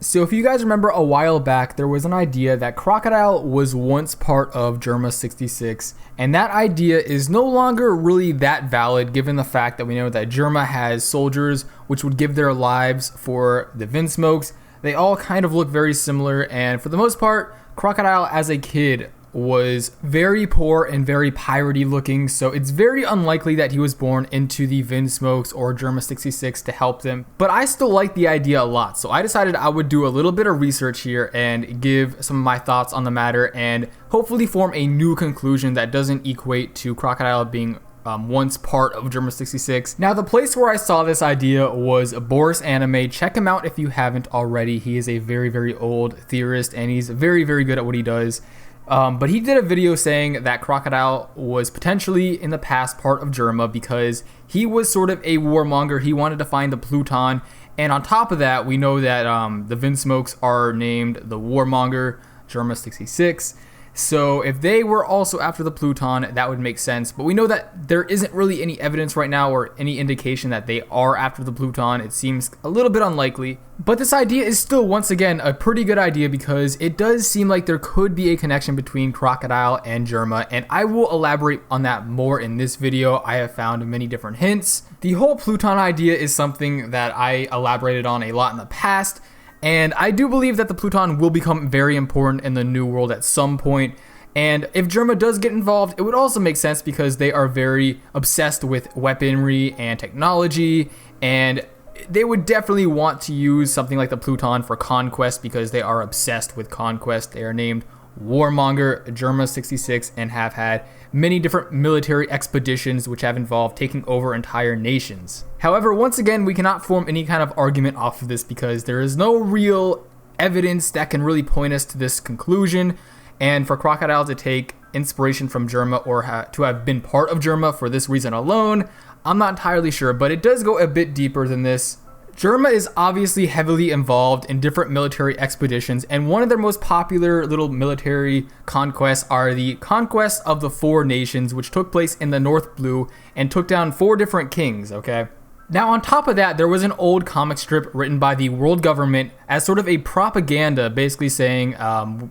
So if you guys remember a while back, there was an idea that Crocodile was once part of Germa 66, and that idea is no longer really that valid given the fact that we know that Germa has soldiers which would give their lives for the Vinsmokes. They all kind of look very similar, and for the most part, Crocodile as a kid was very poor and very piratey looking, so it's very unlikely that he was born into the Vinsmokes or Germa 66 to help them. But I still like the idea a lot, so I decided I would do a little bit of research here and give some of my thoughts on the matter and hopefully form a new conclusion that doesn't equate to Crocodile being once part of Germa 66. Now, the place where I saw this idea was Boris Anime. Check him out if you haven't already. He is a very, very old theorist, and he's very, very good at what he does. But he did a video saying that Crocodile was potentially in the past part of Germa because he was sort of a warmonger. He wanted to find the Pluton. And on top of that, we know that the Vinsmokes are named the Warmonger, Germa 66. So if they were also after the Pluton, that would make sense. But we know that there isn't really any evidence right now or any indication that they are after the Pluton. It seems a little bit unlikely. But this idea is still, once again, a pretty good idea because it does seem like there could be a connection between Crocodile and Germa. And I will elaborate on that more in this video. I have found many different hints. The whole Pluton idea is something that I elaborated on a lot in the past. And I do believe that the Pluton will become very important in the New World at some point. And if Germa does get involved, it would also make sense because they are very obsessed with weaponry and technology. And they would definitely want to use something like the Pluton for conquest because they are obsessed with conquest. They are named Warmonger, Germa 66, and have had many different military expeditions which have involved taking over entire nations. However, once again, we cannot form any kind of argument off of this because there is no real evidence that can really point us to this conclusion. And for Crocodile to take inspiration from Germa or to have been part of Germa for this reason alone, I'm not entirely sure, but it does go a bit deeper than this. Germa is obviously heavily involved in different military expeditions, and one of their most popular little military conquests are the conquests of the Four Nations, which took place in the North Blue and took down 4 different kings, okay? Now, on top of that, there was an old comic strip written by the world government as sort of a propaganda, basically saying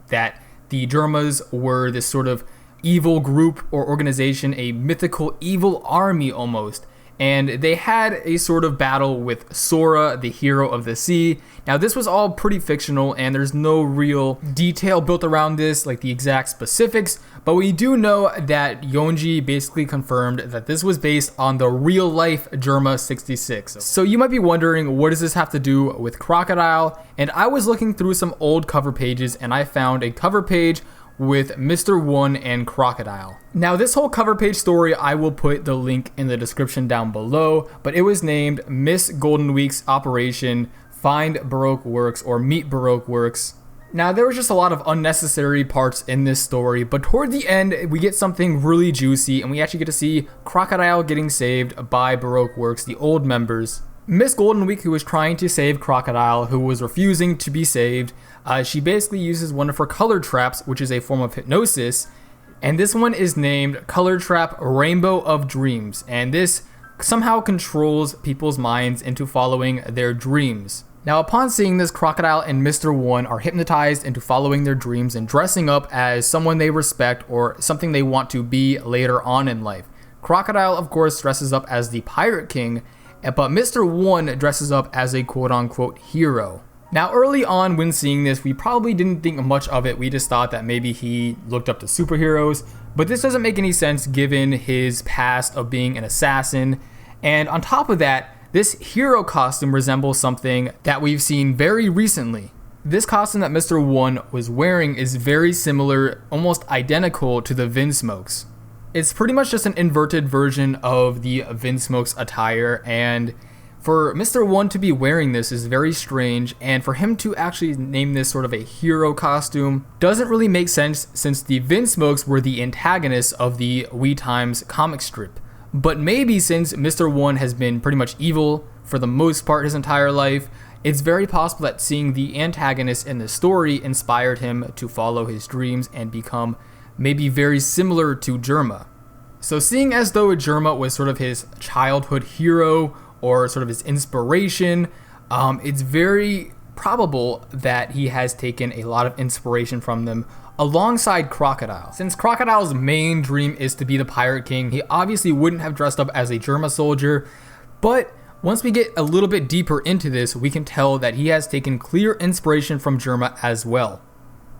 that the Germas were this sort of evil group or organization, a mythical evil army almost. And they had a sort of battle with Sora, the hero of the sea. Now, this was all pretty fictional, and there's no real detail built around this, like the exact specifics. But we do know that Yonji basically confirmed that this was based on the real-life Germa 66. So you might be wondering, what does this have to do with Crocodile? And I was looking through some old cover pages, and I found a cover page with Mr. One and Crocodile. Now, this whole cover page story, I will put the link in the description down below, but it was named Miss Golden Week's Operation Find Baroque Works or Meet Baroque Works. Now, there was just a lot of unnecessary parts in this story, but toward the end, we get something really juicy, and we actually get to see Crocodile getting saved by Baroque Works, the old members. Miss Golden Week, who was trying to save Crocodile, who was refusing to be saved, she basically uses one of her color traps, which is a form of hypnosis, and this one is named Color Trap Rainbow of Dreams, and this somehow controls people's minds into following their dreams. Now, upon seeing this, Crocodile and Mr. One are hypnotized into following their dreams and dressing up as someone they respect or something they want to be later on in life. Crocodile, of course, dresses up as the Pirate King, but Mr. One dresses up as a quote-unquote hero. Now, early on when seeing this, we probably didn't think much of it. We just thought that maybe he looked up to superheroes, but this doesn't make any sense given his past of being an assassin. And on top of that, this hero costume resembles something that we've seen very recently. This costume that Mr. One was wearing is very similar, almost identical to the Vinsmokes. It's pretty much just an inverted version of the Vinsmokes attire, and for Mr. One to be wearing this is very strange, and for him to actually name this sort of a hero costume doesn't really make sense since the Vinsmokes were the antagonists of the We Times comic strip. But maybe since Mr. One has been pretty much evil for the most part his entire life, it's very possible that seeing the antagonist in the story inspired him to follow his dreams and become maybe very similar to Germa. So seeing as though Germa was sort of his childhood hero or sort of his inspiration, it's very probable that he has taken a lot of inspiration from them alongside Crocodile. Since Crocodile's main dream is to be the Pirate King, he obviously wouldn't have dressed up as a Germa soldier, but once we get a little bit deeper into this, we can tell that he has taken clear inspiration from Germa as well.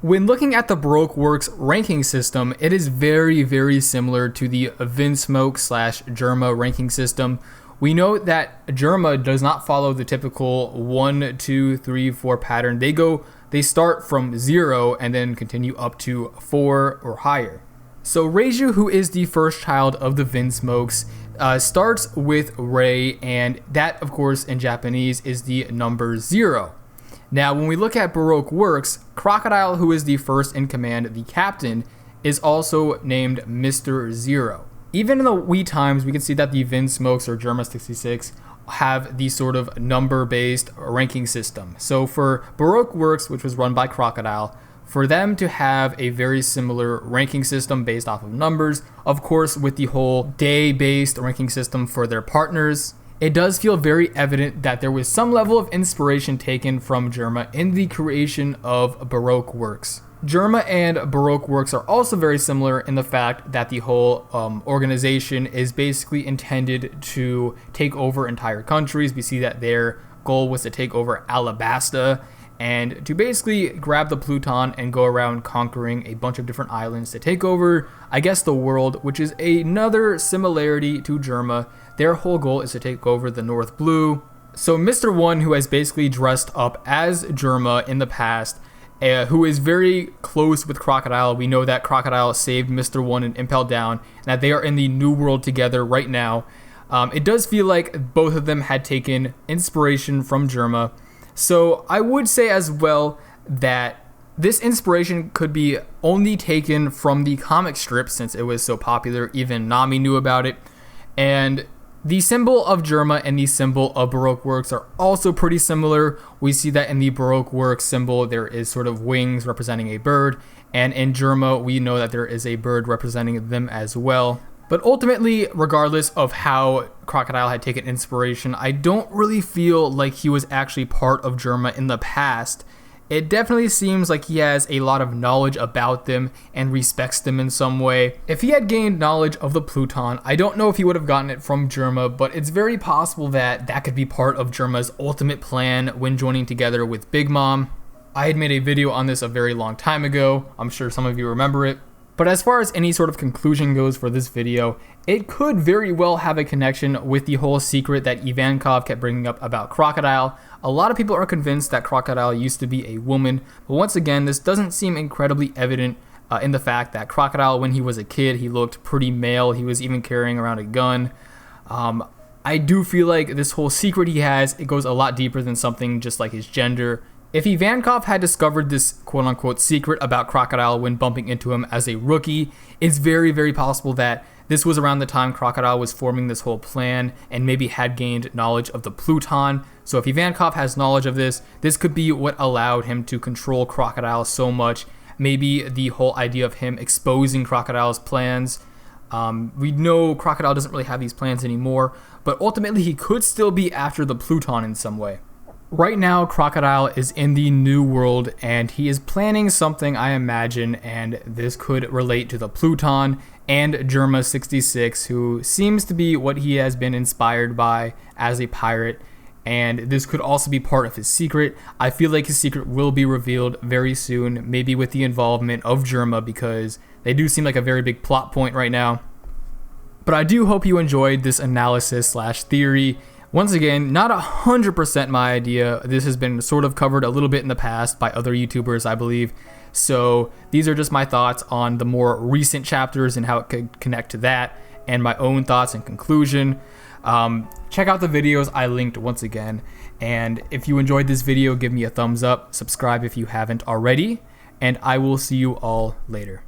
When looking at the Baroque Works ranking system, it is very, very similar to the Vinsmoke/Germa ranking system. We know that Germa does not follow the typical 1, 2, 3, 4 pattern. They start from 0 and then continue up to 4 or higher. So Reiju, who is the first child of the Vinsmokes, starts with Rei, and that, of course, in Japanese is the number 0. Now, when we look at Baroque Works, Crocodile, who is the first in command, the captain, is also named Mr. Zero. Even in the Wii times, we can see that the Vinsmokes or Germa 66 have the sort of number-based ranking system. So for Baroque Works, which was run by Crocodile, for them to have a very similar ranking system based off of numbers, of course with the whole day-based ranking system for their partners, it does feel very evident that there was some level of inspiration taken from Germa in the creation of Baroque Works. Germa and Baroque Works are also very similar in the fact that the whole organization is basically intended to take over entire countries. We see that their goal was to take over Alabasta and to basically grab the Pluton and go around conquering a bunch of different islands to take over, I guess, the world, which is another similarity to Germa. Their whole goal is to take over the North Blue. So Mr. One, who has basically dressed up as Germa in the past, who is very close with Crocodile. We know that Crocodile saved Mr. One and Impel Down, and that they are in the New World together right now. It does feel like both of them had taken inspiration from Germa. So I would say as well that this inspiration could be only taken from the comic strip since it was so popular. Even Nami knew about it. And the symbol of Germa and the symbol of Baroque Works are also pretty similar. We see that in the Baroque Works symbol, there is sort of wings representing a bird. And in Germa, we know that there is a bird representing them as well. But ultimately, regardless of how Crocodile had taken inspiration, I don't really feel like he was actually part of Germa in the past. It definitely seems like he has a lot of knowledge about them and respects them in some way. If he had gained knowledge of the Pluton, I don't know if he would have gotten it from Germa, but it's very possible that that could be part of Germa's ultimate plan when joining together with Big Mom. I had made a video on this a very long time ago. I'm sure some of you remember it. But as far as any sort of conclusion goes for this video, it could very well have a connection with the whole secret that Ivankov kept bringing up about Crocodile. A lot of people are convinced that Crocodile used to be a woman, but once again, this doesn't seem incredibly evident in the fact that Crocodile, when he was a kid, he looked pretty male. He was even carrying around a gun. I do feel like this whole secret he has, it goes a lot deeper than something just like his gender. If Ivankov had discovered this quote-unquote secret about Crocodile when bumping into him as a rookie, it's very, very possible that this was around the time Crocodile was forming this whole plan and maybe had gained knowledge of the Pluton. So if Ivankov has knowledge of this, this could be what allowed him to control Crocodile so much. Maybe the whole idea of him exposing Crocodile's plans. We know Crocodile doesn't really have these plans anymore, but ultimately he could still be after the Pluton in some way. Right now, Crocodile is in the New World, and he is planning something, I imagine, and this could relate to the Pluton and Germa 66, who seems to be what he has been inspired by as a pirate, and this could also be part of his secret. I feel like his secret will be revealed very soon, maybe with the involvement of Germa, because they do seem like a very big plot point right now. But I do hope you enjoyed this analysis/theory. Once again, not 100% my idea. This has been sort of covered a little bit in the past by other YouTubers, I believe. So these are just my thoughts on the more recent chapters and how it could connect to that, and my own thoughts and conclusion. Check out the videos I linked once again. And if you enjoyed this video, give me a thumbs up, subscribe if you haven't already, and I will see you all later.